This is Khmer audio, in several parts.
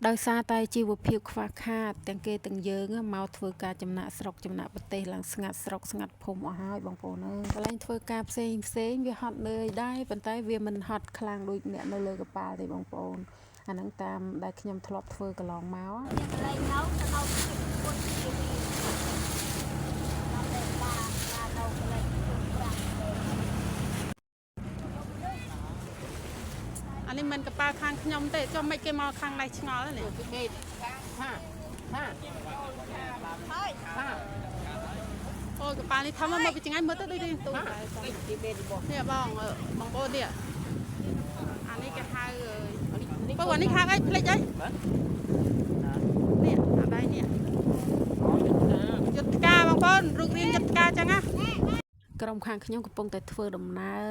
ដោយសារតែជីវភាពខ្វះខាតទាំងគេទាំងយើងមកធ្វើការចំណាក់ស្រុកចំណាក់ប្រទេសឡើងស្ងាត់ស្រុកស្ងាត់ភូមិអស់ហើយបងប្អូនអើយកន្លែងធ្វើការផ្សេងវាហត់នឿយដែរប៉ុន្តែវាមិនហត់ខ្លាំងដូចអ្នកនៅលើកប៉ាល់ទេបងប្អូនអាហ្នឹងតាមដែលខ្ញុំធ្លាប់ធ្វើកន្លងមកកន្លែងនៅអានេះមិនកប៉ាល់ខាងខ្ញុំទេចុះមិនគេមកខាងណៃឆ្ងល់នេះអូយកប៉ាល់នេះធំមកពីចង្អៃមើលទៅដូចទូនេះបងប្អូននេះអានេះគេហៅបងអានេះហៅអីភ្លេចអីនេះអាដៃនេះយុទ្ធការបងប្អូនរូបរាងយុទ្ធការចឹងណាក្រុមខាងខ្ញុំកំពុងតែធ្វើដំណើរ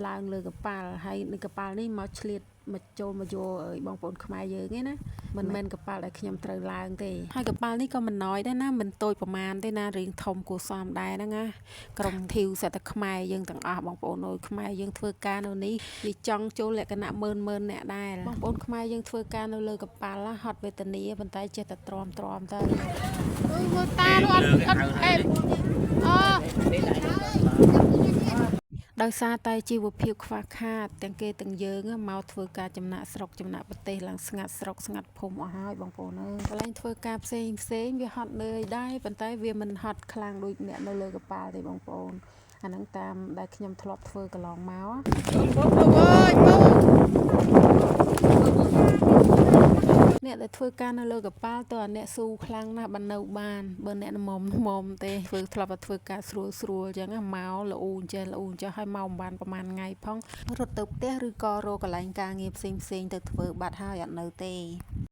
ឡើងលើកប៉ាល់ហើយនៅកប៉ាល់នេះមកឆ្លៀតមកចូលមកយកបងប្អូនខ្មែរយើងឯណាមិនមែនកប៉ាល់ដែលខ្ញុំត្រូវឡើងទេហើយកប៉ាល់នេះក៏មិនណយដែរណាមិនតូចប្រមាណទេណារៀងធំគួរសមដែរហ្នឹងណាក្រុមធីវសិតតែខ្មែរយើងទាំងអស់បងប្អូនអើយខ្មែរយើងធ្វើការនៅនេះវាចង់ចូលលក្ខណៈមើលអ្នកដែរបងប្អូនខ្មែរយើងធ្វើការនៅលើកប៉ាល់ហត់វេទនាប៉ុន្តែចេះតែទ្រាំទៅអើយមើលតាអត់អេដោយសារតែជីវភាពខ្វះខាតទាំងគេទាំងយើងមកធ្វើការចំណាក់ស្រុកចំណាក់ប្រទេសឡើងស្ងាត់ស្រុកស្ងាត់ភូមិអស់ហើយបងប្អូនអើយកន្លែងធ្វើការផ្សេងវាហត់នឿយដែរប៉ុន្តែវាមិនហត់ខ្លាំងដូចអ្នកនៅលើកប៉ាល់ទេបងប្អូនអាហ្នឹងតាមដែលខ្ញុំធ្លាប់ធ្វើកន្លងមកអ្នកដែលធ្វើការនៅលើកប៉ាល់តើអ្នកស៊ូខ្លាំងណាស់បាននៅបានបើអ្នកមុំទេធ្លាប់តែធ្វើការស្រួលអញ្ចឹងមកល្អូអញ្ចឹងឲ្យមកបានប្រហែលថ្ងៃផងរត់ទៅផ្ទះឬក៏រកកន្លែងការងារផ្សេងទៅធ្វើបាត់ហើយអត់នៅទេ